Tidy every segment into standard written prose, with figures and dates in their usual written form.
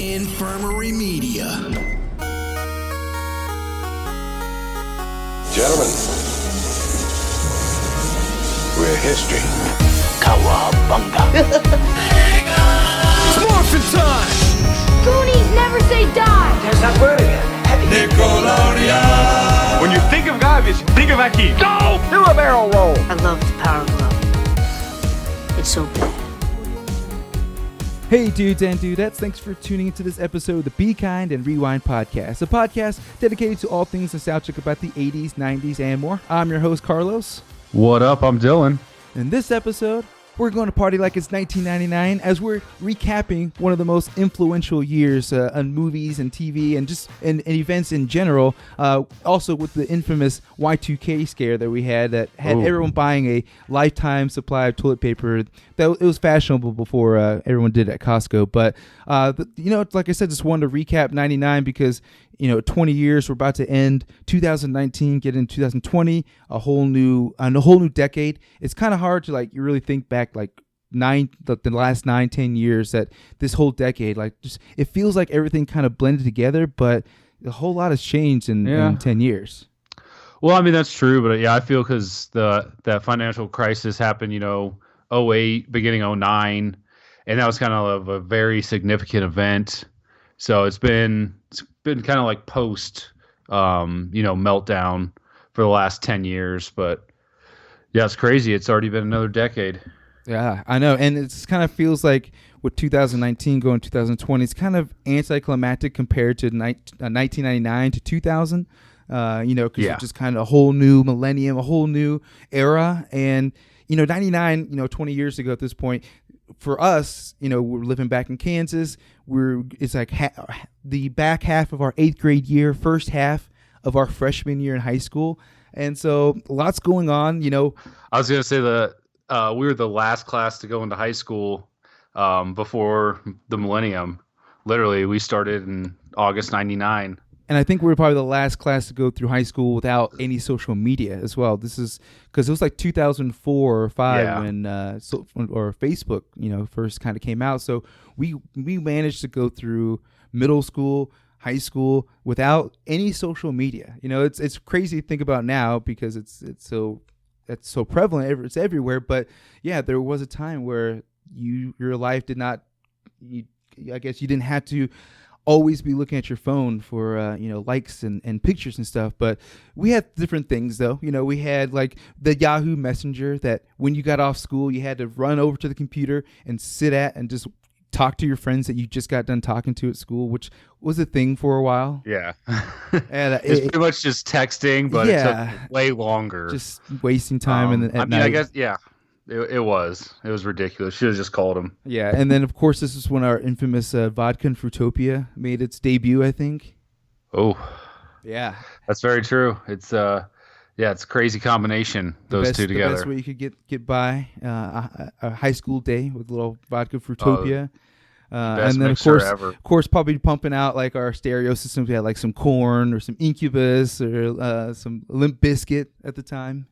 Infirmary Media. Gentlemen, we're history. Cowabunga. It's morphin' time! Goonies never say die! There's that word again. Nickelodeon! When you think of garbage, think of Aki. Go! Do a barrel roll. I love the Power Glove. It's so bad. Hey dudes and dudettes, thanks for tuning into this episode of the Be Kind and Rewind podcast, a podcast dedicated to all things nostalgic about the 80s, 90s, and more. I'm your host, Carlos. What up? I'm Dylan. In this episode, we're going to party like it's 1999 as we're recapping one of the most influential years on movies and TV and just and events in general. Also with the infamous Y2K scare that we had that had everyone buying a lifetime supply of toilet paper. That it was fashionable before everyone did it at Costco. But like I said, just wanted to recap 99 because 20 years, we're about to end 2019, get into 2020, a whole new decade. It's kind of hard to you really think back the last 9-10 years, that this whole decade, it feels like everything kind of blended together, but a whole lot has changed in 10 years. Well, I mean, that's true, but I feel because that financial crisis happened, 08, beginning 09, and that was kind of a very significant event. So it's been kind of like post, meltdown for the last 10 years. But yeah, it's crazy. It's already been another decade. Yeah, I know. And it kind of feels like with 2019 going 2020, it's kind of anticlimactic compared to 1999 to 2000, because it's just kind of a whole new millennium, a whole new era. And, 99, 20 years ago at this point, for us, we're living back in Kansas. It's like the back half of our 8th grade year, first half of our freshman year in high school. And so lots going on, I was going to say that we were the last class to go into high school before the millennium. Literally, we started in August 99. And I think we were probably the last class to go through high school without any social media as well. This is because it was like 2004 or 5 when or Facebook, first kind of came out. So we managed to go through middle school, high school without any social media. It's crazy to think about now because it's so prevalent. It's everywhere. But yeah, there was a time where your life did not. I guess you didn't have to always be looking at your phone for likes and pictures and stuff, but we had different things though. We had like the Yahoo Messenger that when you got off school you had to run over to the computer and sit at and just talk to your friends that you just got done talking to at school, which was a thing for a while. Yeah. And it's pretty much just texting, but it took way longer, just wasting time. I guess It was ridiculous. Should have just called him. Yeah, and then of course this is when our infamous vodka and Fruitopia made its debut, I think. Oh, yeah, that's very true. It's it's a crazy combination, those two together. The best way you could get by a high school day with a little vodka Fruitopia. Best and then ever. of course, probably pumping out like our stereo systems. We had like some Korn or some Incubus or some Limp Bizkit at the time.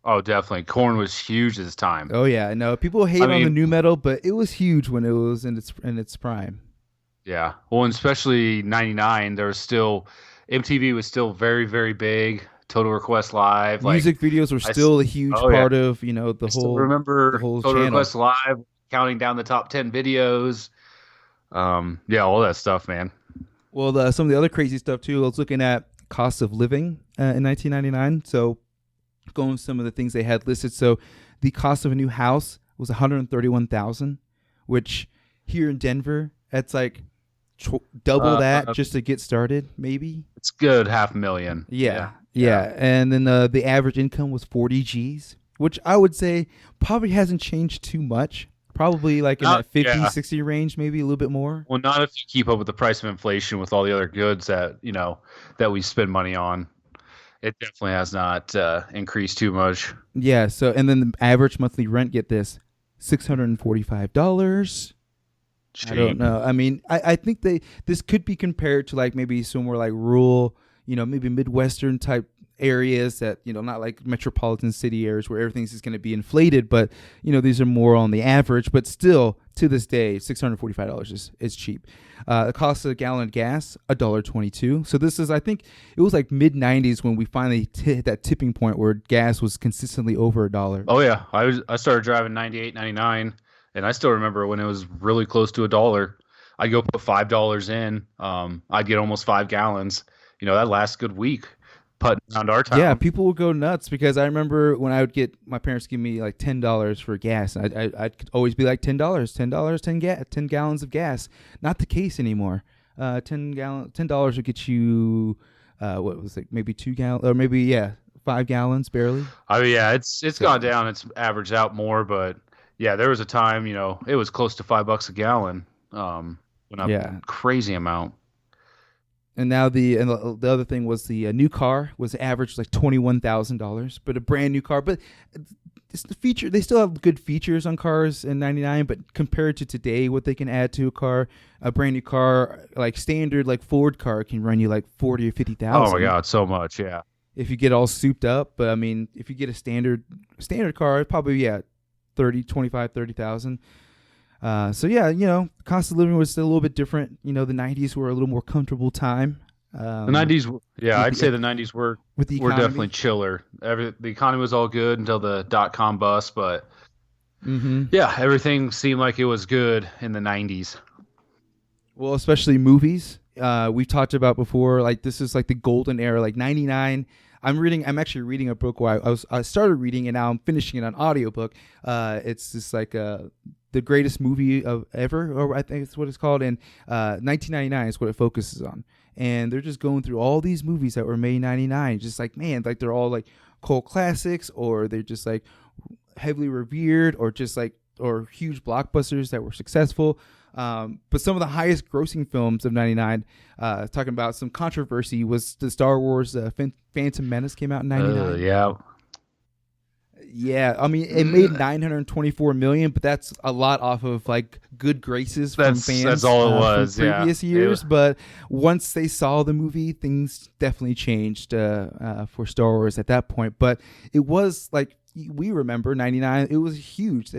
Oh, definitely. Korn was huge at this time. Oh yeah, no, people hate on the new metal, but it was huge when it was in its prime. Yeah, well, and especially '99, there was still MTV was still very, very big. Total Request Live, music videos were still a huge part of the whole. Remember the whole Total channel. Request Live, counting down the top 10 videos. All that stuff, man. Well, some of the other crazy stuff too. I was looking at cost of living in 1999. So, going with some of the things they had listed. So, the cost of a new house was $131,000, which here in Denver, that's like double that just to get started. Maybe it's good, $500,000. Yeah. And then the average income was 40 G's, which I would say probably hasn't changed too much. Probably like in that 50, 60 range, maybe a little bit more. Well, not if you keep up with the price of inflation with all the other goods that that we spend money on. It definitely has not increased too much. Yeah. So, and then the average monthly rent, get this, $645. I don't know. I mean, I think this could be compared to like maybe somewhere like rural, maybe Midwestern type areas that, not like metropolitan city areas where everything's just going to be inflated, but these are more on the average. But still, to this day, $645 is cheap. The cost of a gallon of gas, $1.22. So this is, I think it was like mid 90s when we finally hit that tipping point where gas was consistently over $1. Oh yeah, I started driving 98, 99, and I still remember when it was really close to $1. I'd go put $5 in. I'd get almost 5 gallons. That lasts a good week. Putting around our town. Yeah, people would go nuts because I remember when I would get my parents give me like $10 for gas, and I'd always be like $10, 10 gallons of gas. Not the case anymore. $10 would get you what was it? Maybe 2 gallons, or maybe 5 gallons barely. I mean, yeah, it's gone down. It's averaged out more, but yeah, there was a time it was close to $5 a gallon. Crazy amount. And now the other thing was the new car was averaged like $21,000, but a brand new car. But it's the feature, they still have good features on cars in '99, but compared to today, what they can add to a car, a brand new car like standard like Ford car can run you like 40 or 50,000. Oh my God, so much, yeah. If you get all souped up, but I mean, if you get a standard car, probably 30,000. Cost of living was still a little bit different. The 90s were a little more comfortable time. The 90s, I'd say the 90s were definitely chiller. The economy was all good until the .com bust, but everything seemed like it was good in the 90s. Well, especially movies. We've talked about before, like this is like the golden era, like 99. I'm actually reading a book where I started reading and now I'm finishing it on audiobook. It's just like the greatest movie of ever, or I think it's what it's called. And 1999 is what it focuses on. And they're just going through all these movies that were made in 99. Just like, man, like they're all like cult classics, or they're just like heavily revered, or just like, or huge blockbusters that were successful. But some of the highest grossing films of 99, talking about some controversy, was the Star Wars Phantom Menace came out in 99. Yeah, I mean, it made $924 million, but that's a lot off of like good graces from fans. That's all it was. From previous years, but once they saw the movie, things definitely changed for Star Wars at that point. But it was like, we remember 99. It was huge.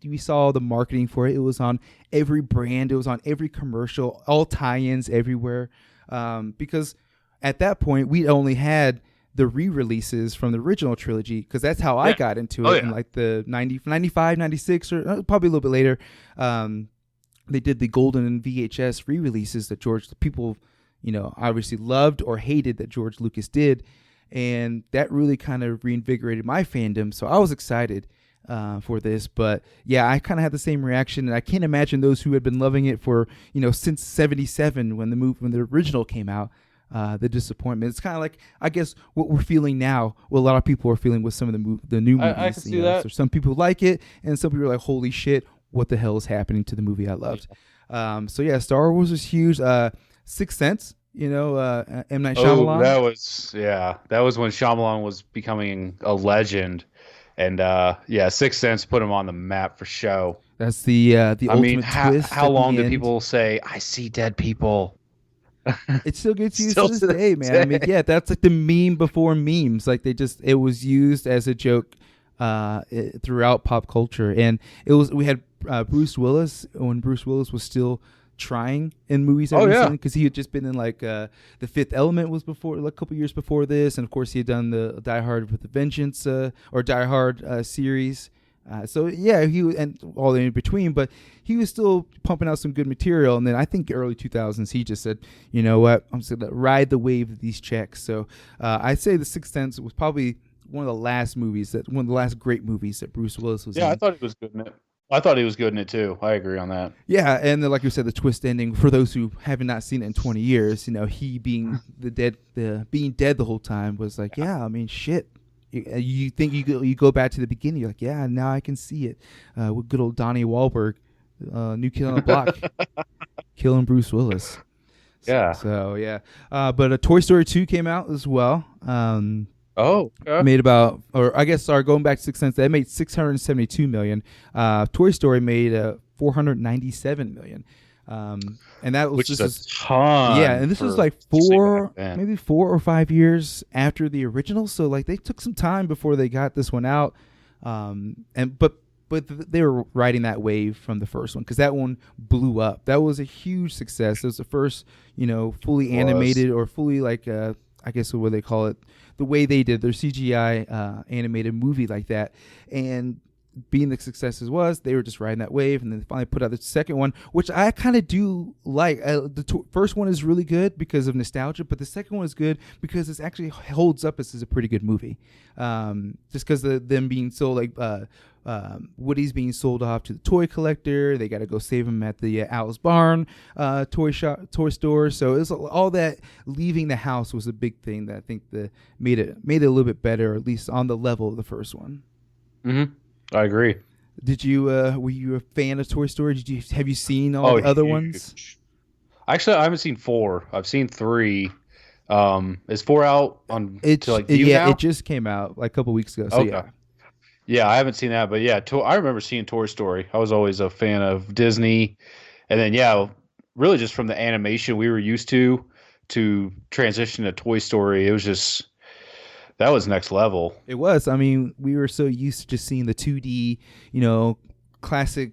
We saw the marketing for it. It was on every brand. It was on every commercial. All tie-ins everywhere. Because at that point, we only had the re-releases from the original trilogy, because that's how I got into it in like the 95, 96, or probably a little bit later. They did the golden and VHS re-releases that people, obviously loved or hated that George Lucas did. And that really kind of reinvigorated my fandom. So I was excited for this. But yeah, I kind of had the same reaction. And I can't imagine those who had been loving it for, since 77 when the original came out. The disappointment. It's kind of like, I guess, what we're feeling now, what a lot of people are feeling with some of the new movies. I can see that. So some people like it, and some people are like, holy shit, what the hell is happening to the movie I loved? Star Wars was huge. Sixth Sense, M. Night Shyamalan. That was when Shyamalan was becoming a legend. And Sixth Sense put him on the map for show. That's the ultimate twist. How long do people say, I see dead people? It still gets used to this day, man. I mean, that's like the meme before memes. Like it was used as a joke throughout pop culture. And we had Bruce Willis when Bruce Willis was still trying in movies. Because he had just been in like The Fifth Element was before, like a couple years before this. And of course he had done the Die Hard with a Vengeance or Die Hard series. He was, and all in between, but he was still pumping out some good material. And then I think early 2000s, he just said, you know what, I'm just going to ride the wave of these checks. So I'd say The Sixth Sense was probably one of the last great movies that Bruce Willis was in. I thought he was good in it. I thought he was good in it too. I agree on that. Yeah, and then, like you said, the twist ending, for those who have not seen it in 20 years, he being being dead the whole time was like, I mean, shit. You think you go back to the beginning, you're like, yeah, now I can see it. With good old Donnie Wahlberg, New Kid on the Block, killing Bruce Willis. But Toy Story 2 came out as well. Made about, going back to Sixth Sense, that made $672 million. Toy Story made $497 million. And that was which is this a ton. yeah, and this was like maybe 4 or 5 years after the original. So like they took some time before they got this one out. But they were riding that wave from the first one because that one blew up. That was a huge success. It was the first, fully animated or fully like, I guess what they call it, the way they did their CGI animated movie like that. And being the success it was, they were just riding that wave, and then they finally put out the second one, which I kind of do like. The first one is really good because of nostalgia, but the second one is good because it actually holds up as a pretty good movie. Just because them being sold, like Woody's being sold off to the toy collector, they got to go save him at the Owl's Barn toy store. So it was all that leaving the house was a big thing that I think that made it a little bit better, or at least on the level of the first one. Mm-hmm. I agree. Did you were you a fan of Toy Story? Have you seen all the other ones? Actually, I haven't seen 4. I've seen 3. Is 4 out on view now? It just came out like a couple weeks ago. So okay. Yeah, I haven't seen that, but yeah, I remember seeing Toy Story. I was always a fan of Disney, and then really just from the animation we were used to transition to Toy Story, it was just. That was next level. It was. I mean, we were so used to just seeing the 2D, classic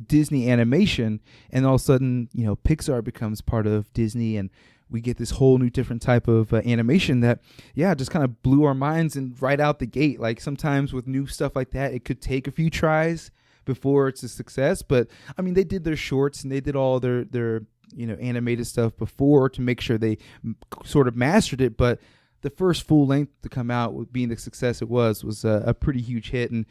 Disney animation, and all of a sudden, Pixar becomes part of Disney, and we get this whole new different type of animation that, just kind of blew our minds and right out the gate. Like sometimes with new stuff like that, it could take a few tries before it's a success. But I mean, they did their shorts and they did all their animated stuff before to make sure they sort of mastered it. But the first full length to come out with being the success it was a pretty huge hit. And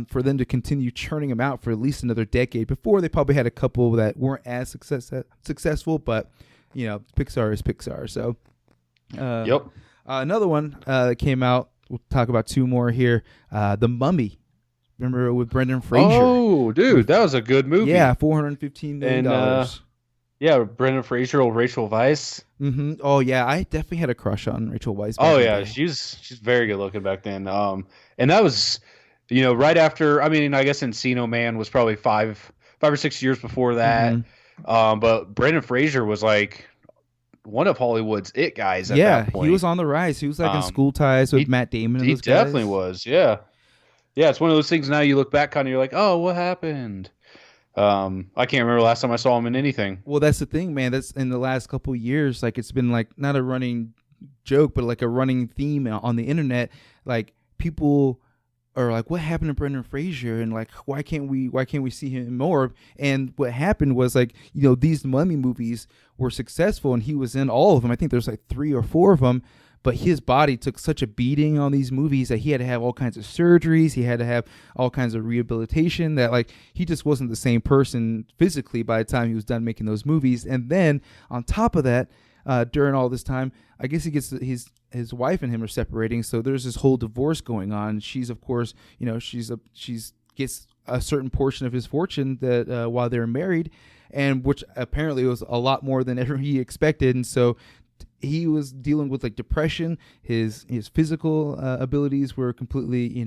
for them to continue churning them out for at least another decade before, they probably had a couple that weren't as successful, but Pixar is Pixar. So another one that came out, we'll talk about 2 more here. The Mummy. Remember with Brendan Fraser? Oh, dude, that was a good movie. Yeah, $415 million. Yeah, Brendan Fraser, old Rachel Weisz. Mm-hmm. Oh yeah, I definitely had a crush on Rachel Weisz. Oh yeah, she's very good looking back then. And that was, right after. I mean, I guess Encino Man was probably 5 or 6 years before that. Mm-hmm. But Brendan Fraser was like one of Hollywood's it guys at that point. He was on the rise. He was like in School Ties with Matt Damon. And he those guys. Definitely was. Yeah. It's one of those things. Now you look back on, you're like, oh, what happened? I can't remember the last time I saw him in anything. Well, that's the thing, man. That's in the last couple of years. Like it's been like not a running joke, but like a running theme on the internet. Like people are like, "What happened to Brendan Fraser?" And like, why can't we see him more? And what happened was like, these Mummy movies were successful, and he was in all of them. I think there's like 3 or 4 of them. But his body took such a beating on these movies that he had to have all kinds of surgeries. He had to have all kinds of rehabilitation that like he just wasn't the same person physically by the time he was done making those movies. And then on top of that, during all this time, I guess he gets his wife and him are separating. So there's this whole divorce going on. She's of course, she's gets a certain portion of his fortune that while they're married, and which apparently was a lot more than ever he expected. And so he was dealing with like depression. His physical abilities were completely,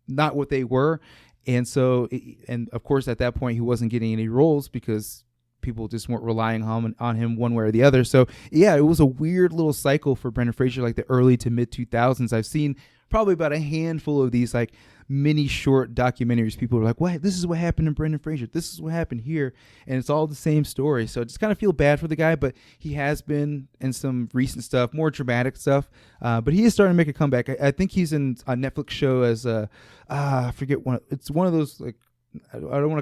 not what they were. And so, and of course, at that point, he wasn't getting any roles because people just weren't relying on him one way or the other. So yeah, it was a weird little cycle for Brendan Fraser, like the early to mid 2000s. I've seen probably about a handful of these like mini short documentaries. People are like, "What? This is what happened to Brendan Fraser. This is what happened here," and it's all the same story. So I just kind of feel bad for the guy, but he has been in some recent stuff, more dramatic stuff. But he is starting to make a comeback. I think he's in a Netflix show as I forget one. It's one of those like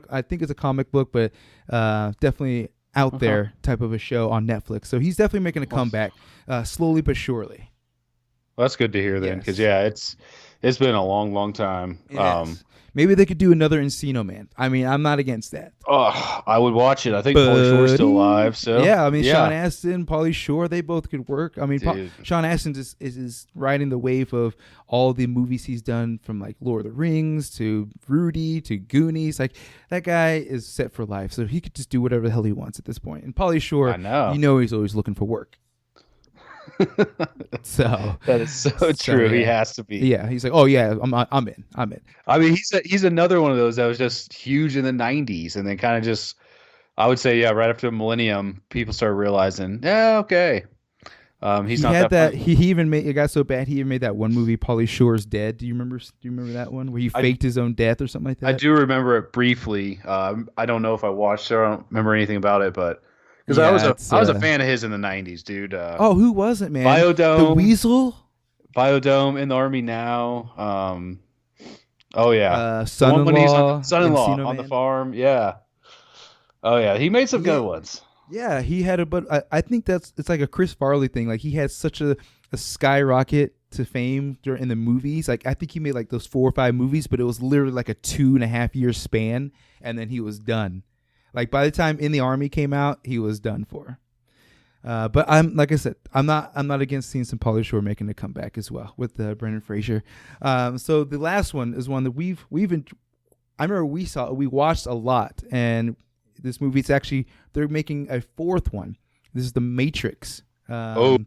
I think it's a comic book, but definitely out there type of a show on Netflix. So he's definitely making a comeback, slowly but surely. Well, that's good to hear then, because it's been a long time. Maybe they could do another Encino Man. I mean, I'm not against that. Oh, I would watch it. I think Pauly Shore's still alive. So yeah, I mean, Sean Astin, Pauly Shore, they both could work. I mean, Sean Astin is riding the wave of all the movies he's done, from like Lord of the Rings to Rudy to Goonies. Like that guy is set for life, so he could just do whatever the hell he wants at this point. And Pauly Shore, I know, he's always looking for work. So that is so true. Yeah. He has to be. Yeah, he's like, oh yeah, I'm in. I mean, he's another one of those that was just huge in the '90s, and then kind of just, I would say, yeah, right after Millennium, people started realizing, yeah, okay. He's not had that that. He even made it got so bad. He even made that one movie, Pauly Shore's Dead. Do you remember that one where he faked his own death or something like that? I do remember it briefly. I don't know if I watched it. I don't remember anything about it, but because I was a fan of his in the '90s, dude. Who wasn't, man? Biodome, the Weasel, Biodome, In the Army Now. Oh yeah, Son-in-Law, Son-in-Law on the farm. Yeah. Oh yeah, he made some good ones. Yeah, he had but I think it's like a Chris Farley thing. Like he had such a skyrocket to fame in the movies. Like I think he made like those 4 or 5 movies, but it was literally like a 2.5 year span, and then he was done. Like by the time In the Army came out, he was done for. But like I said, I'm not against seeing some Pauly Shore making a comeback as well with Brendan Fraser. So the last one is one that I remember we watched a lot, and this movie, they're making a 4th one. This is The Matrix. Made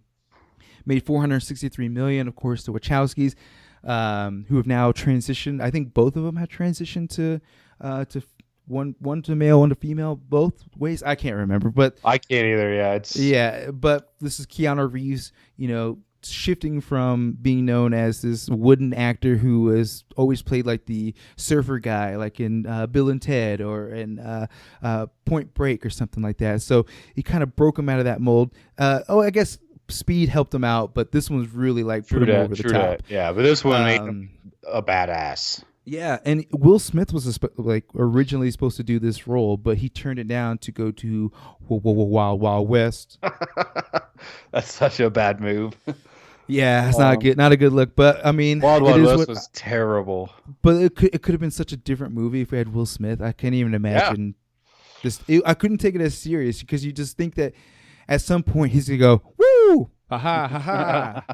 $463 million, of course, the Wachowskis, who have now transitioned. I think both of them have transitioned to one to male, one to female, both ways. I can't remember, but I can't either. Yeah, but this is Keanu Reeves, shifting from being known as this wooden actor who has always played like the surfer guy, like in Bill and Ted or in Point Break or something like that. So he kind of broke him out of that mold. I guess Speed helped him out, but this one's really like put him over the top. Yeah, but this one made him a badass. Yeah, and Will Smith was originally supposed to do this role, but he turned it down to go to Wild Wild West. That's such a bad move. Yeah, it's not a good look. But I mean, Wild Wild West was terrible. But it could have been such a different movie if we had Will Smith. I can't even imagine. I couldn't take it as serious because you just think that at some point he's gonna go woo, ha ha ha ha.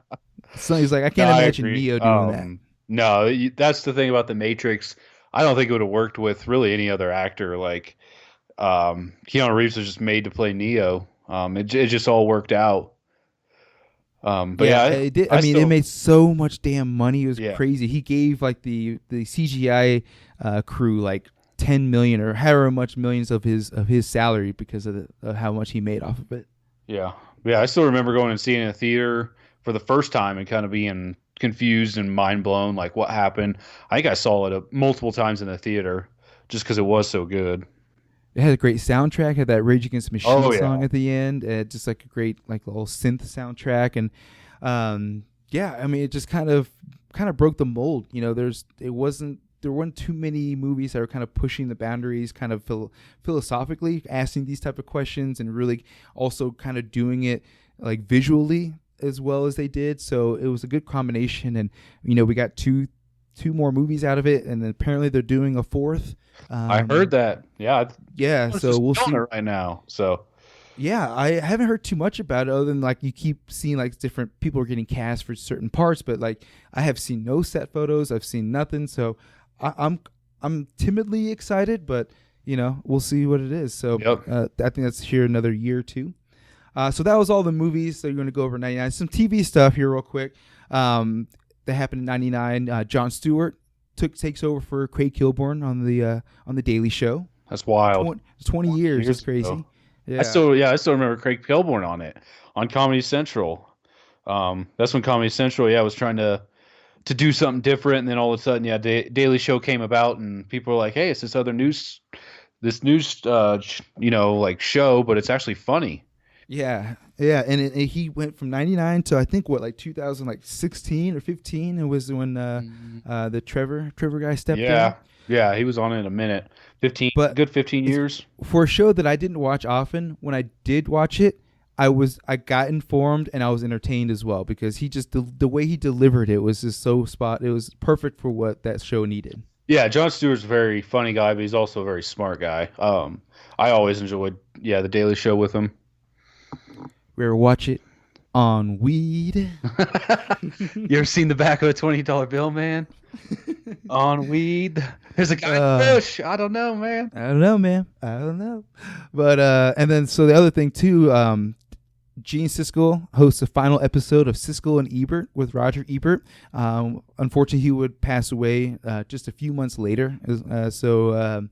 So he's like, I can't imagine Neo doing that. No, that's the thing about The Matrix. I don't think it would have worked with really any other actor. Like Keanu Reeves was just made to play Neo. It just all worked out. But it did. It made so much damn money. It was crazy. He gave like the CGI crew like 10 million or however much millions of his salary because of how much he made off of it. Yeah. I still remember going and seeing it in a theater for the first time and kind of being confused and mind blown, like what happened. I think I saw it multiple times in the theater just because it was so good. It had a great soundtrack. Had that Rage Against the Machine song at the end. Just like a great like little synth soundtrack, and it just kind of broke the mold. There weren't too many movies that were kind of pushing the boundaries, kind of philosophically asking these type of questions, and really also kind of doing it like visually as well as they did. So it was a good combination, and we got two more movies out of it, and then apparently they're doing a 4th. I heard that. Yeah. So we'll see right now. So yeah, I haven't heard too much about it other than like you keep seeing like different people are getting cast for certain parts, but like I have seen no set photos. I've seen nothing. So I'm timidly excited, but we'll see what it is. So I think that's here another year or two. So that was all the movies. So you're going to go over 99. Some TV stuff here real quick. That happened in 99. Jon Stewart takes over for Craig Kilborn on the Daily Show. That's wild. 20 years. That's crazy. Ago. Yeah. I still remember Craig Kilborn on it on Comedy Central. That's when Comedy Central was trying to do something different, and then all of a sudden Daily Show came about, and people were like, hey, it's this news like show, but it's actually funny. Yeah, and he went from 99 to I think 2016 or 15. It was when the Trevor guy stepped in. Yeah, he was on it in a minute. 15 years. For a show that I didn't watch often, when I did watch it, I got informed and I was entertained as well because he just the way he delivered it was just so spot. It was perfect for what that show needed. Yeah, Jon Stewart's a very funny guy, but he's also a very smart guy. I always enjoyed the Daily Show with him. We ever watch it on weed? You ever seen the back of a $20 bill, man? On weed? There's a guy in the bush. I don't know, man. I don't know. But and then so the other thing too, Gene Siskel hosts a final episode of Siskel and Ebert with Roger Ebert. Unfortunately, he would pass away just a few months later. So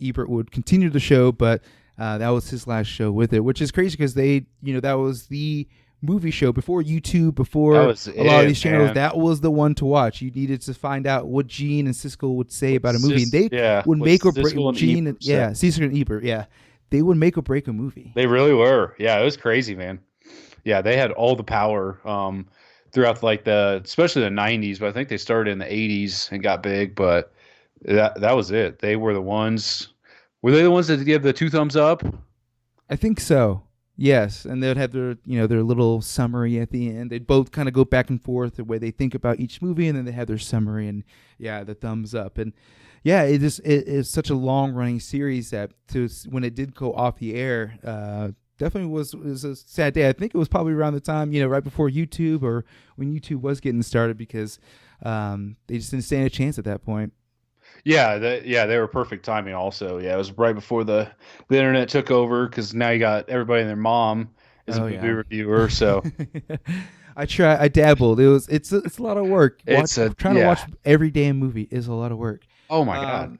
Ebert would continue the show, but That was his last show with it, which is crazy because they, that was the movie show before YouTube, before a lot of these channels. Man. That was the one to watch. You needed to find out what Gene and Siskel would say about a movie. And they would make or break Gene. Siskel and Ebert. Yeah, they would make or break a movie. They really were. Yeah, it was crazy, man. Yeah, they had all the power throughout especially the 90s. But I think they started in the 80s and got big. But that was it. They were the ones. Were they the ones that give the 2 thumbs up? I think so. Yes, and they'd have their little summary at the end. They'd both kind of go back and forth the way they think about each movie, and then they have their summary and the thumbs up. And it's such a long running series that when it did go off the air, definitely was a sad day. I think it was probably around the time right before YouTube or when YouTube was getting started because they just didn't stand a chance at that point. Yeah, they were perfect timing also. Yeah, it was right before the internet took over because now you got everybody and their mom is a movie reviewer. So I dabbled. It's a lot of work. Trying to watch every damn movie is a lot of work. Oh my God.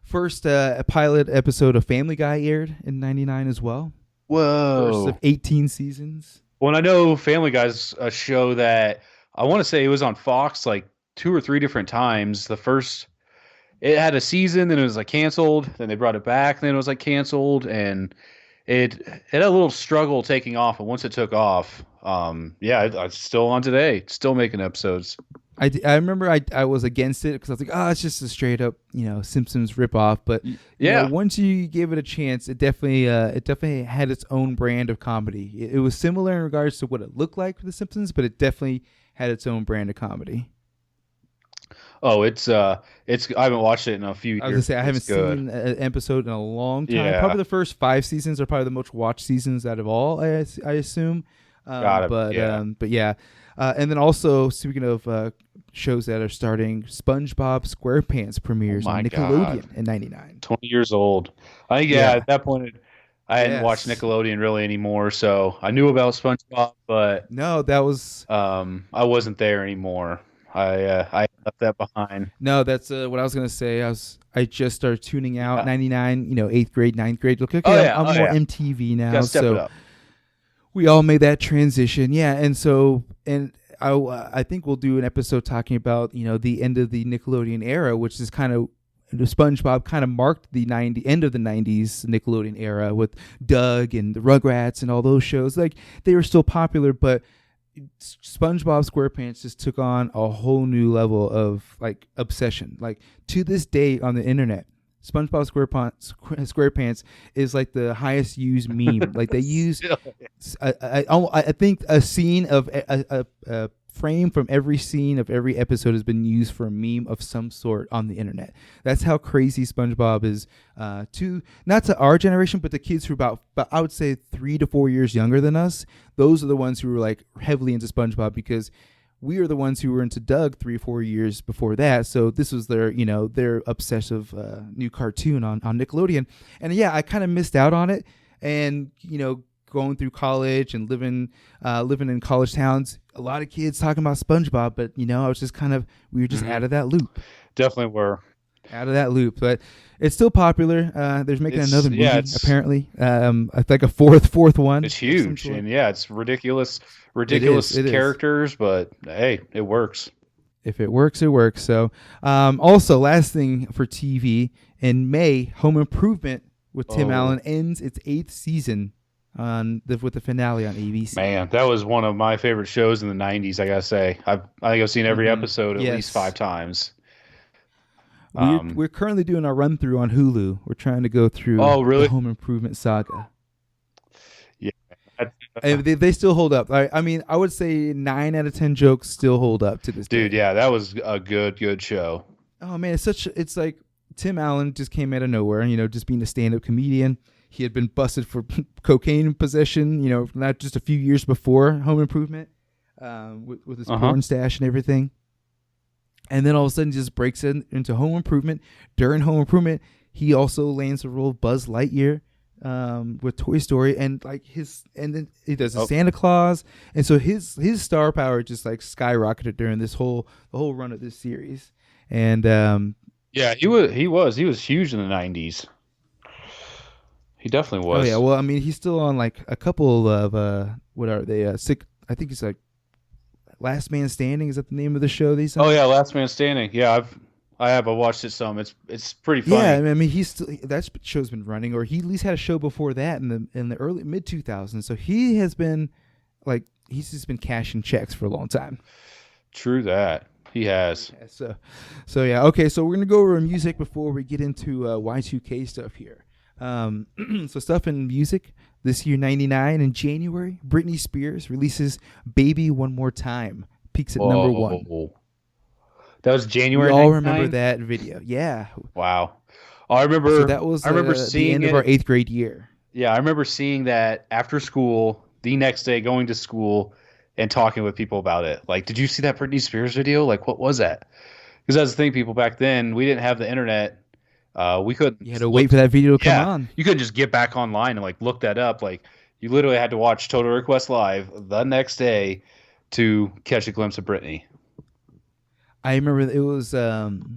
First, a pilot episode of Family Guy aired in '99 as well. Whoa. First of 18 seasons. Well, I know Family Guy's a show that I want to say it was on Fox like 2 or 3 different times. The first. It had a season, then it was canceled. Then they brought it back, then it was canceled, and it had a little struggle taking off. And once it took off, it's still on today, still making episodes. I remember I was against it because I was like, it's just a straight up Simpsons ripoff. But once you gave it a chance, it definitely had its own brand of comedy. It was similar in regards to what it looked like for The Simpsons, but it definitely had its own brand of comedy. Oh, it's I haven't watched it in a few years. I was gonna say I haven't seen an episode in a long time. Yeah. Probably the first 5 seasons are probably the most watched seasons out of all. I assume. But and then also speaking of shows that are starting, SpongeBob SquarePants premieres on Nickelodeon in '99. 20 years old. I think at that point I hadn't watched Nickelodeon really anymore, so I knew about SpongeBob, but no, that was I wasn't there anymore. I left that behind. No, that's what I was gonna say. I just started tuning out. 99, 8th grade, 9th grade. Look, I'm more MTV now, so we all made that transition. Yeah, and I think we'll do an episode talking about the end of the Nickelodeon era, which is kind of SpongeBob kind of marked the end of the 90s Nickelodeon era with Doug and the Rugrats and all those shows. They were still popular, but SpongeBob SquarePants just took on a whole new level of obsession. To this day on the internet, SpongeBob SquarePants is the highest used meme. They use I think a scene of a frame from every scene of every episode has been used for a meme of some sort on the internet. That's how crazy SpongeBob is not to our generation, but the kids who are about I would say 3 to 4 years younger than us. Those are the ones who were heavily into SpongeBob because we are the ones who were into Doug 3 or 4 years before that. So this was their obsessive new cartoon on Nickelodeon. And I kind of missed out on it. And going through college and living in college towns, a lot of kids talking about SpongeBob, but I was just we were just out of that loop. Definitely were out of that loop, but it's still popular. There's making another movie apparently. I think a fourth one. It's huge, and it's ridiculous characters, but hey, it works. If it works, it works. So, also last thing for TV in May, Home Improvement with Tim Allen ends its 8th season with the finale on ABC. Man, that was one of my favorite shows in the 90s, I gotta say. I think I've seen every episode at least 5 times. We're currently doing our run through on Hulu. We're trying to go through the Home Improvement saga. Yeah. And they still hold up. I mean, I would say 9 out of 10 jokes still hold up to this day. Dude, yeah, that was a good show. Oh man, it's like Tim Allen just came out of nowhere, just being a stand-up comedian. He had been busted for cocaine possession, not just a few years before Home Improvement, with his porn stash and everything. And then all of a sudden just breaks into Home Improvement. During Home Improvement, he also lands the role of Buzz Lightyear with Toy Story, and then he does a Santa Claus, and so his star power just skyrocketed during the whole run of this series. And he was huge in the 90s. He definitely was. Oh yeah, well, I mean, he's still on like a couple of what are they? Sick. I think it's like Last Man Standing. Is that the name of the show? These. Oh yeah, Last Man Standing. Yeah, I watched it some. It's pretty funny. Yeah, I mean, he's still that show's been running, or he at least had a show before that in the early mid 2000s. So he has been like he's just been cashing checks for a long time. True that. He has. Yeah, so yeah. Okay, so we're gonna go over music before we get into Y2K stuff here. So stuff in music this year, 99 in January, Britney Spears releases "Baby One More Time," peaks at number 1. That was January. We all 99? remember that video. Yeah. Wow. I remember. So that was I remember the seeing end of our 8th grade year. Yeah, I remember seeing that after school, the next day, going to school and talking with people about it. Like, did you see that Britney Spears video? Like, what was that? Because that's the thing, people back then, we didn't have the internet. We couldn't. You had to wait for that video to come on. You couldn't just get back online and like look that up. Like, you literally had to watch Total Request Live the next day to catch a glimpse of Britney. I remember it was, the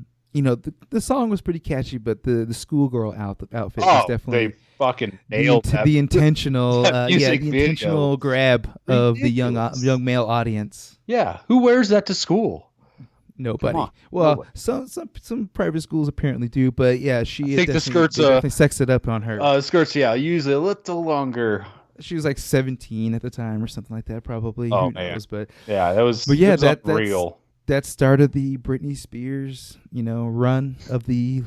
song was pretty catchy, but the schoolgirl outfit was definitely they fucking nailed the intentional, video. grab of the young male audience. Yeah, who wears that to school? Nobody. Well, some private schools apparently do, but yeah, I think the skirts definitely sexed it up on her. The skirts, yeah, usually a little longer. She was like 17 at the time or something like that, probably. Oh Who man, knows? But yeah, that was. But yeah, that's real. That started the Britney Spears, run of the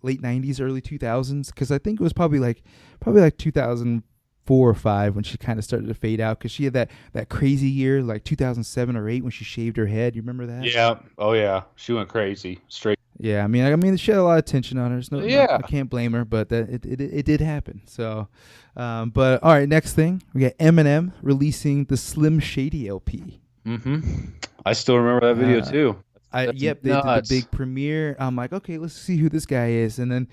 late 90s, early 2000s. Because I think it was probably like 2004 or 5 when she kind of started to fade out. Because she had that crazy year, like 2007 or 8, when she shaved her head. You remember that? Yeah. Oh yeah, she went crazy. Straight. Yeah, I mean, she had a lot of attention on her. I can't blame her, but it did happen. So, but all right, next thing we got Eminem releasing the Slim Shady LP. Mm-hmm. I still remember that video too. They did the big premiere. I'm like, okay, let's see who this guy is, and then,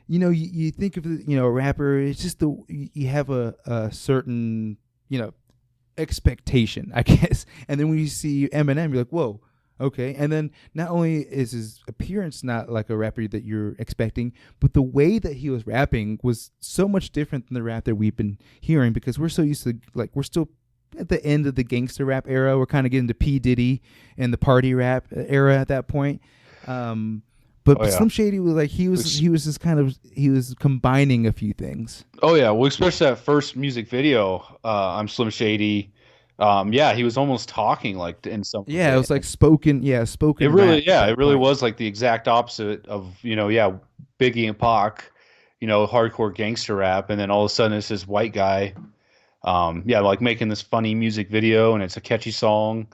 you think of a rapper. It's just you have a certain expectation, I guess, and then when you see Eminem, you're like, whoa. Okay, and then not only is his appearance not like a rapper that you're expecting, but the way that he was rapping was so much different than the rap that we've been hearing, because we're so used to, like, we're still at the end of the gangster rap era. We're kind of getting to P. Diddy and the party rap era at that point. But Slim Shady was like, he was combining a few things. Oh yeah, well, especially that first music video, I'm Slim Shady. He was almost talking like in some. Yeah, it was like spoken. Yeah, spoken. It really, it really was like the exact opposite of Biggie and Pac, hardcore gangster rap, and then all of a sudden it's this white guy, like making this funny music video, and it's a catchy song,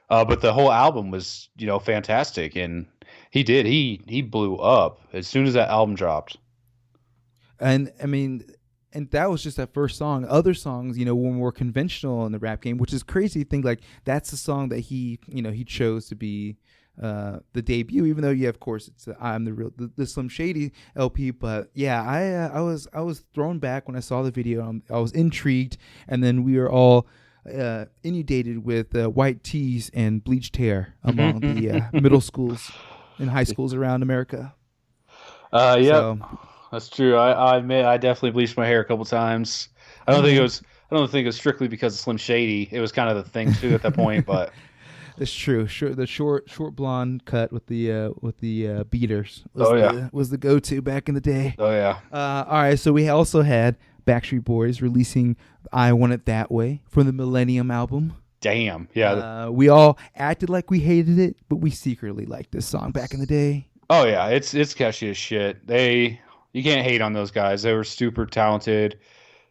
but the whole album was fantastic, and he blew up as soon as that album dropped. And I mean. And that was just that first song. Other songs, were more conventional in the rap game, which is crazy to think like that's the song that he chose to be the debut. Even though, of course, it's I'm the Slim Shady LP. But yeah, I was thrown back when I saw the video. I was intrigued, and then we were all inundated with white tees and bleached hair among the middle schools and high schools around America. Yeah. So, that's true. I admit I definitely bleached my hair a couple times. I don't think it was strictly because of Slim Shady. It was kind of the thing too at that point, but it's true. Sure, the short blonde cut with the beaters was the go-to back in the day. Oh yeah. All right, so we also had Backstreet Boys releasing "I Want It That Way" from the Millennium album. Damn. Yeah. We all acted like we hated it, but we secretly liked this song back in the day. Oh yeah, it's catchy as shit. You can't hate on those guys. They were super talented,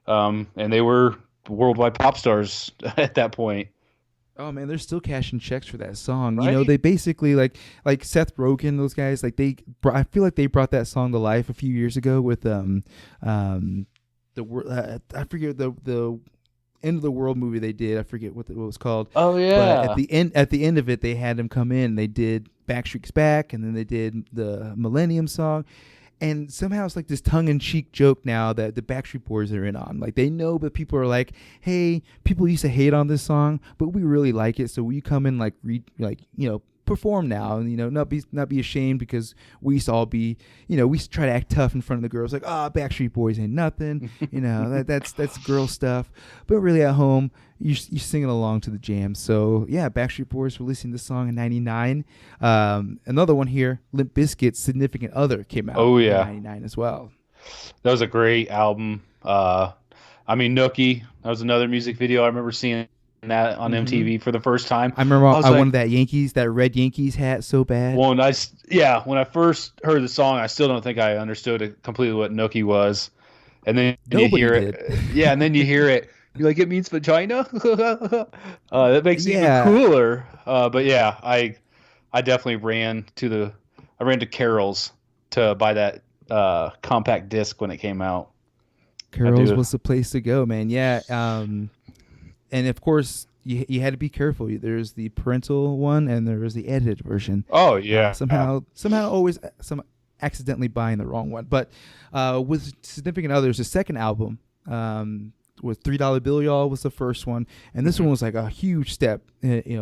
and they were worldwide pop stars at that point. Oh man, they're still cashing checks for that song. Right? They basically like Seth Rogen, those guys. Like I feel like they brought that song to life a few years ago with I forget the End of the World movie they did. I forget what it was called. Oh yeah. But at the end of it, they had him come in. They did Backstreet's Back, and then they did the Millennium song. And somehow it's like this tongue-in-cheek joke now that the Backstreet Boys are in on. Like, they know, but people are like, hey, people used to hate on this song, but we really like it. So will you come and perform now, and not be ashamed, because we used to all be, we used to try to act tough in front of the girls, like, Backstreet Boys ain't nothing, that's girl stuff. But really at home, you're singing along to the jam. So yeah, Backstreet Boys releasing this song in '99. Another one here, Limp Bizkit's Significant Other came out in '99 as well. That was a great album. Nookie, that was another music video I remember seeing that on MTV for the first time. I remember I wanted that red Yankees hat so bad. Well, when I first heard the song, I still don't think I understood it completely what Nookie was. And then you hear it. Yeah, and then you hear it. You're like, it means vagina? That makes it even cooler. But yeah, I definitely ran to Carol's to buy that compact disc when it came out. Carol's was the place to go, man. Yeah. And of course, you had to be careful. There's the parental one, and there was the edited version. Oh yeah. Somehow, always accidentally buying the wrong one. But with Significant Others, the second album was $3 Bill Y'all was the first one, and this one was like a huge step,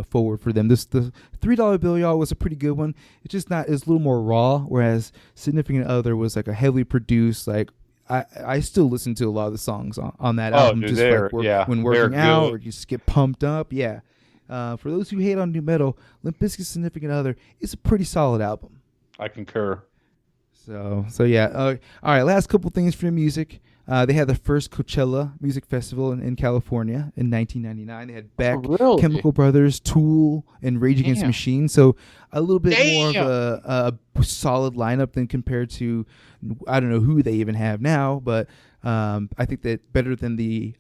forward for them. The $3 Bill Y'all was a pretty good one. It's just not. It's a little more raw, whereas Significant Other was like a heavily produced, like. I still listen to a lot of the songs on that album, dude, when working out or just get pumped up. Yeah. For those who hate on nu metal, Limp Bizkit's Significant Other is a pretty solid album. I concur. So yeah. All right, last couple things for music. They had the first Coachella Music Festival in California in 1999. They had Beck, Chemical Brothers, Tool, and Rage Against the Machine. So a little bit more of a solid lineup than compared to, I don't know who they even have now, but I think that better than the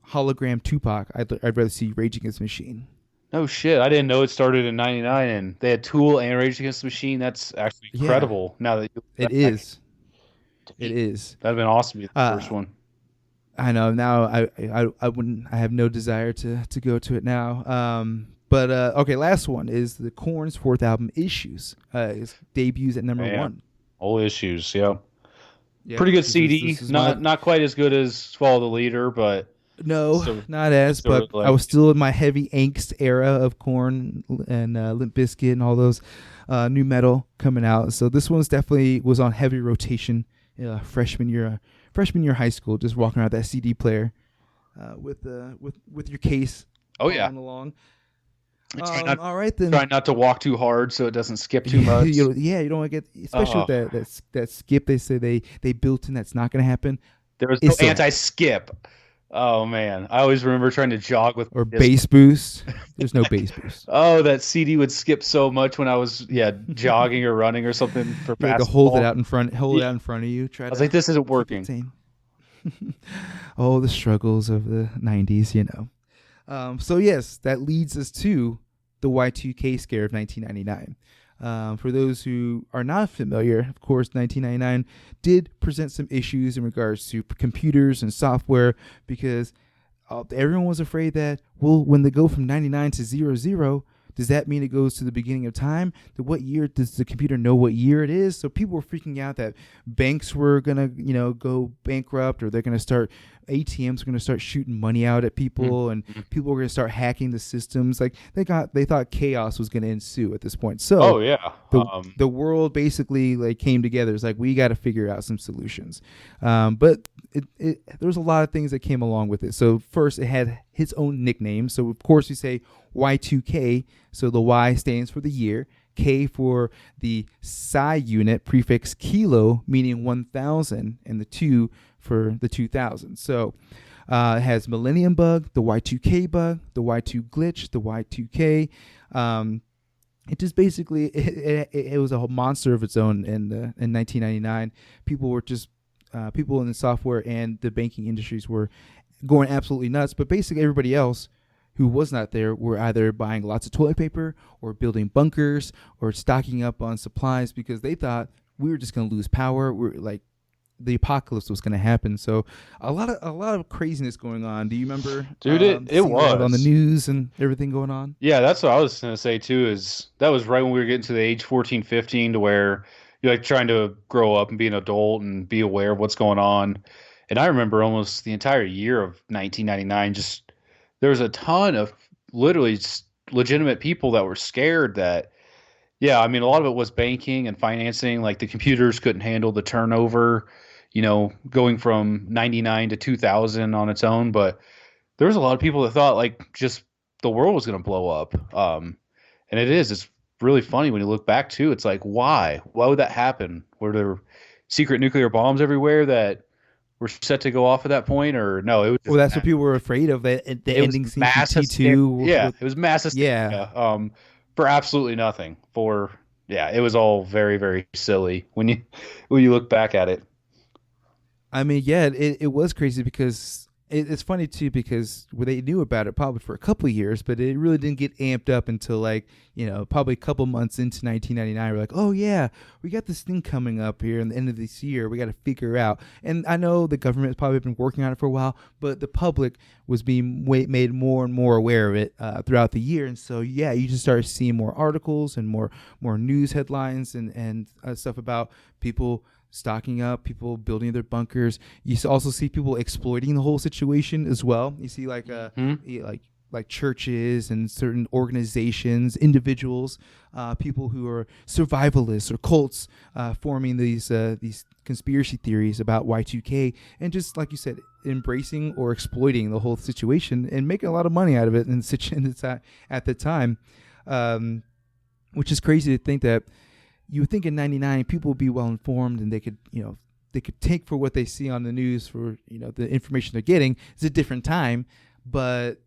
hologram Tupac, I'd rather see Rage Against the Machine. No shit, I didn't know it started in '99, and they had Tool and Rage Against the Machine. That's actually incredible. Now that it is. It is. That'd been awesome to be the first one. I know. Now I wouldn't. I have no desire to go to it now. But okay, last one is the Korn's fourth album, Issues. It debuts at number 1. All Issues, yeah. Pretty good CD. Not quite as good as Follow the Leader, but not as. But I was still in my heavy angst era of Korn and Limp Bizkit and all those nu metal coming out. So this one's definitely was on heavy rotation. Freshman year high school, just walking around that CD player with your case. Oh yeah, along. All right then. Try not to walk too hard so it doesn't skip too much. You don't want to get, especially with that skip. They say they built in. That's not going to happen. There was no anti-skip. Oh man, I always remember trying to jog with bass boost. There's no bass boost. Oh, that CD would skip so much when I was jogging or running or something for basketball. To hold it out in front of you. I was like, this isn't working. Oh, the struggles of the '90s, So yes, that leads us to the Y2K Scare of 1999. For those who are not familiar, of course, 1999 did present some issues in regards to computers and software, because everyone was afraid that, well, when they go from 99 to 00, does that mean it goes to the beginning of time? What year does the computer know what year it is? So people were freaking out that banks were gonna, go bankrupt, or they're gonna start ATMs are gonna start shooting money out at people, and people were gonna start hacking the systems. Like they thought chaos was gonna ensue at this point. So the world basically came together. It's like, we got to figure out some solutions. But there was a lot of things that came along with it. So first, it had its own nickname. So of course we say Y2K. So the Y stands for the year, K for the psi unit, prefix kilo, meaning 1000, and the 2 for the 2000. So it has Millennium Bug, the Y2K bug, the Y2 glitch, the Y2K. It just basically it was a whole monster of its own in 1999. People were just people in the software and the banking industries were going absolutely nuts. But basically everybody else who was not there were either buying lots of toilet paper or building bunkers or stocking up on supplies, because they thought we were just going to lose power. We're like, the apocalypse was going to happen. So a lot of craziness going on. Do you remember? Dude, it was on the news and everything going on. Yeah, that's what I was going to say too, is that was right when we were getting to the age 14, 15, to where you're like trying to grow up and be an adult and be aware of what's going on. And I remember almost the entire year of 1999, there was a ton of literally legitimate people that were scared that Yeah, I mean, a lot of it was banking and financing. Like the computers couldn't handle the turnover, going from 99 to 2000 on its own. But there was a lot of people that thought like just the world was going to blow up. And it is. It's really funny when you look back too. It's like, why? Why would that happen? Were there secret nuclear bombs everywhere that were set to go off at that point? Or no, it was just Well, that's what people were afraid of. The ending scene from T2. Yeah, it was massive. Yeah. For absolutely nothing. It was all very, very silly when you look back at it. I mean, yeah, it was crazy because it's funny too because they knew about it probably for a couple of years, but it really didn't get amped up until like, probably a couple months into 1999. We're like, oh yeah, we got this thing coming up here in the end of this year. We got to figure out. And I know the government has probably been working on it for a while, but the public was being made more and more aware of it throughout the year. And so, yeah, you just start seeing more articles and more news headlines and stuff about people stocking up, people building their bunkers. You also see people exploiting the whole situation as well. You see like like churches and certain organizations, individuals, people who are survivalists or cults, forming these conspiracy theories about Y2K, and just like you said, embracing or exploiting the whole situation and making a lot of money out of it at the time, which is crazy to think that. You would think in 99 people would be well informed and they could take for what they see on the news for, the information they're getting. It's a different time, but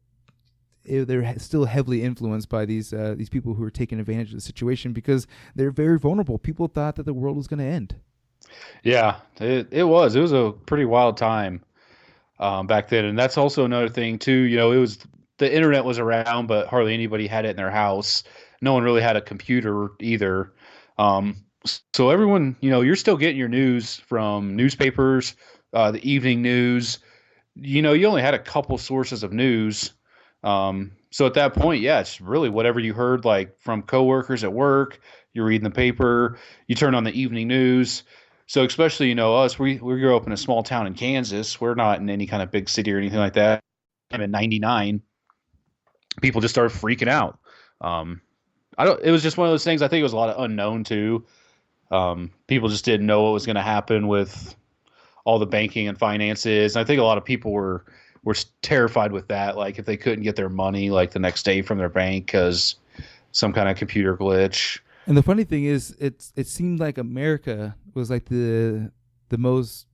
they're still heavily influenced by these people who are taking advantage of the situation because they're very vulnerable. People thought that the world was going to end. Yeah, it was a pretty wild time back then. And that's also another thing too, it was the internet was around, but hardly anybody had it in their house. No one really had a computer either. So everyone, you're still getting your news from newspapers, the evening news. You only had a couple sources of news. So at that point, yeah, it's really whatever you heard, like from coworkers at work. You're reading the paper. You turn on the evening news. So especially, us, we grew up in a small town in Kansas. We're not in any kind of big city or anything like that. And in '99, people just started freaking out. It was just one of those things. I think it was a lot of unknown too. People just didn't know what was going to happen with all the banking and finances. And I think a lot of people were terrified with that. Like if they couldn't get their money like the next day from their bank because some kind of computer glitch. And the funny thing is, it seemed like America was like the most,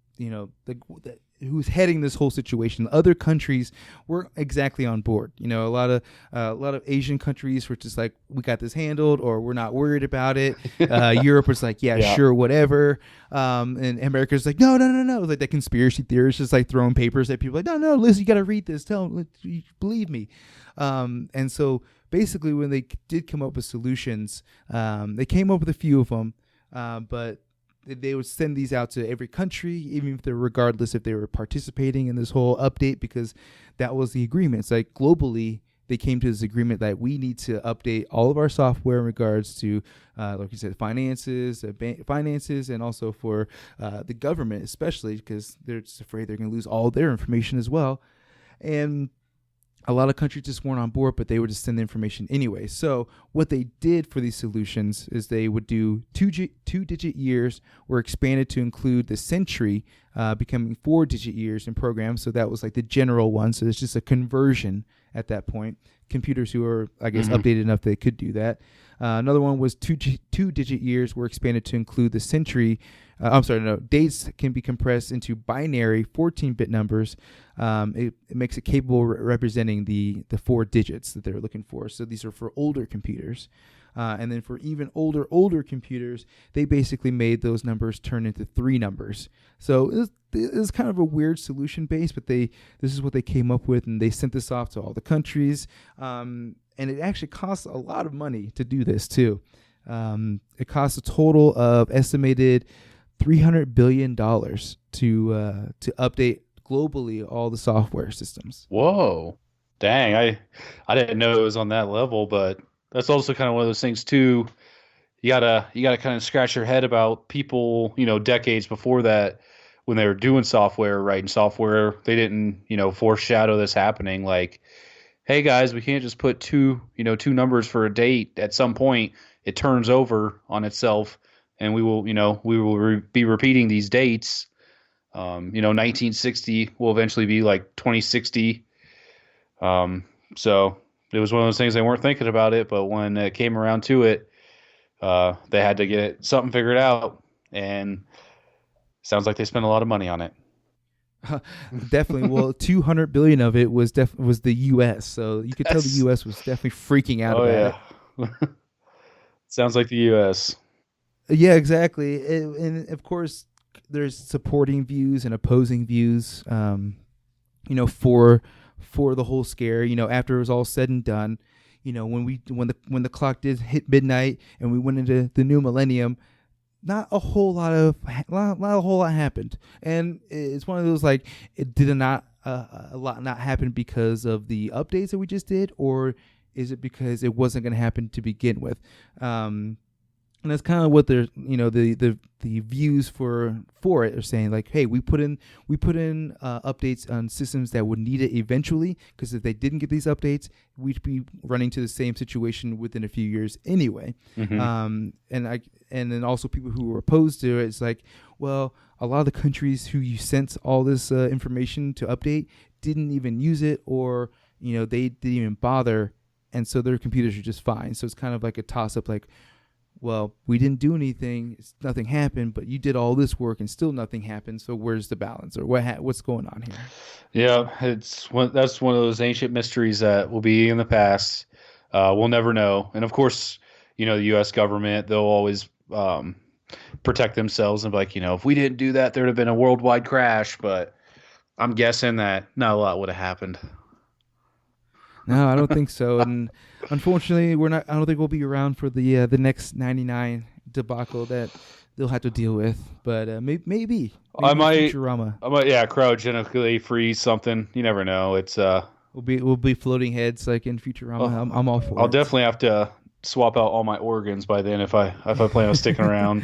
who's heading this whole situation. Other countries weren't exactly on board. A lot of Asian countries were just like, we got this handled, or we're not worried about it. Europe was like, yeah, sure, whatever. And America's like, no. Like the conspiracy theorists just like throwing papers at people like, no, listen, you got to read this. Believe me. And so basically when they did come up with solutions, they came up with a few of them, but they would send these out to every country, even if regardless if they were participating in this whole update, because that was the agreement. It's like globally, they came to this agreement that we need to update all of our software in regards to, like you said, finances, and also for the government, especially because they're just afraid they're going to lose all their information as well. And a lot of countries just weren't on board, but they would just send the information anyway. So what they did for these solutions is they would do two-digit years were expanded to include the century, becoming 4-digit years in programs. So that was like the general one. So it's just a conversion at that point. Computers who are, I guess, updated enough they could do that. Another one was two-digit years were expanded to include the century. Dates can be compressed into binary 14-bit numbers. It makes it capable of representing the 4 digits that they're looking for. So these are for older computers. And then for even older computers, they basically made those numbers turn into 3 numbers. So it was kind of a weird solution base, but this is what they came up with, and they sent this off to all the countries. And it actually costs a lot of money to do this too. It costs a total of estimated $300 billion to update globally all the software systems. Whoa, dang! I didn't know it was on that level, but that's also kind of one of those things too. You gotta kind of scratch your head about people, decades before that, when they were doing software, writing software, they didn't, foreshadow this happening. Like, hey guys, we can't just put two numbers for a date at some point it turns over on itself, and we will be repeating these dates. 1960 will eventually be like 2060. So it was one of those things they weren't thinking about it, but when it came around to it, they had to get something figured out, and sounds like they spent a lot of money on it. Definitely. Well, 200 billion of it was the U.S., so you could tell the U.S. was definitely freaking out about it. Sounds like the U.S. Yeah, exactly. And of course, there's supporting views and opposing views. For the whole scare. After it was all said and done, when the clock did hit midnight and we went into the new millennium, not a whole lot happened. And it's one of those, like, it did not a lot not happen because of the updates that we just did, or is it because it wasn't going to happen to begin with? And that's kind of what they're, the views for it are saying, like, hey, we put in updates on systems that would need it eventually, because if they didn't get these updates, we'd be running to the same situation within a few years anyway. Mm-hmm. And then also people who were opposed to it, it's like, well, a lot of the countries who you sent all this information to update didn't even use it, or they didn't even bother, and so their computers are just fine. So it's kind of like a toss up, like, well, we didn't do anything, nothing happened, but you did all this work and still nothing happened. So where's the balance, or what's going on here? Yeah, that's one of those ancient mysteries that will be in the past. We'll never know. And of course, the U.S. government, they'll always protect themselves and be like, if we didn't do that, there would have been a worldwide crash. But I'm guessing that not a lot would have happened. No, I don't think so. And unfortunately, I don't think we'll be around for the next 99 debacle that they'll have to deal with. But maybe I might Futurama. cryogenically freeze something. You never know. It's we'll be floating heads like in Futurama. I'm all for it. I'll definitely have to swap out all my organs by then if I plan on sticking around.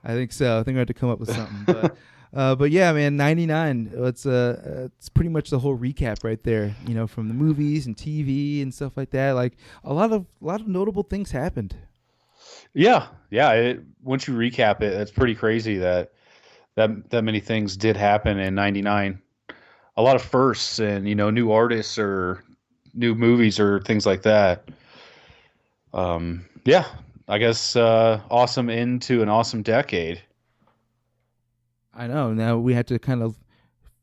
I think so. I think I have to come up with something. But yeah, man, 99. It's pretty much the whole recap right there. From the movies and TV and stuff like that. Like a lot of notable things happened. Yeah. Once you recap it, it's pretty crazy that many things did happen in 99. A lot of firsts and new artists or new movies or things like that. Yeah, I guess awesome end to an awesome decade. I know. Now we had to kind of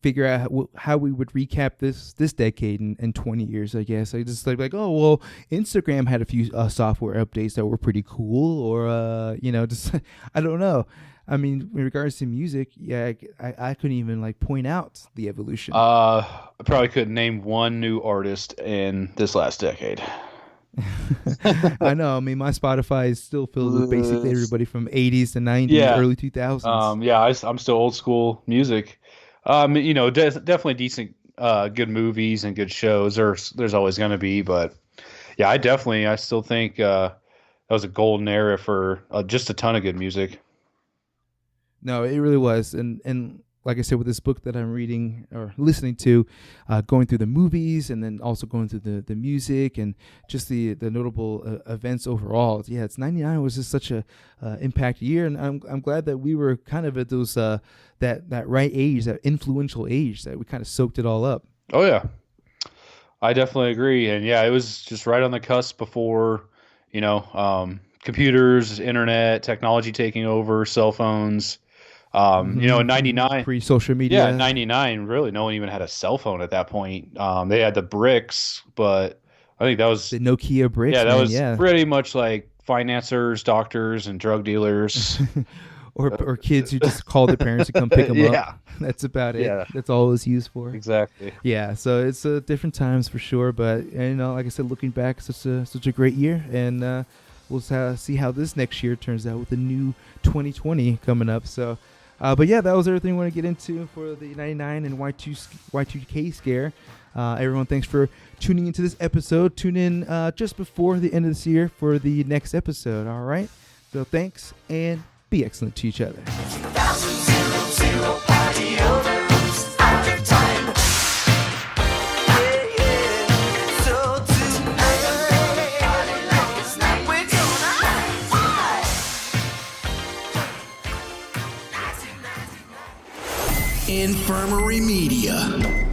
figure out how we would recap this decade in 20 years, I guess. I just like, oh, well, Instagram had a few software updates that were pretty cool, or, just, I don't know. I mean, in regards to music, yeah, I couldn't even like point out the evolution. I probably couldn't name one new artist in this last decade. I know. I mean, my Spotify is still filled with basically everybody from 80s to 90s, early 2000s. I'm still old school music. Definitely decent, good movies and good shows. There's always going to be, but yeah, I still think that was a golden era for just a ton of good music. No, it really was, and like I said, with this book that I'm reading or listening to, going through the movies and then also going through the music and just the notable events overall. Yeah, it's 99 was just such a impact year, and I'm glad that we were kind of at those that right age, that influential age, that we kind of soaked it all up. Oh yeah, I definitely agree, and yeah, it was just right on the cusp before computers, internet, technology taking over, cell phones. In 99, pre-social media. Yeah, 99, really, no one even had a cell phone at that point. They had the bricks, but I think that was the Nokia bricks. Yeah, that was pretty much like financiers, doctors, and drug dealers, or kids who just called their parents to come pick them up. That's about it. Yeah. That's all it was used for. Exactly. Yeah, so it's different times for sure, but like I said, looking back, such a great year, and we'll see how this next year turns out with the new 2020 coming up. So. But yeah, that was everything we want to get into for the 99 and Y2K Scare. Everyone, thanks for tuning into this episode. Tune in just before the end of this year for the next episode, all right? So thanks, and be excellent to each other. Infirmary Media.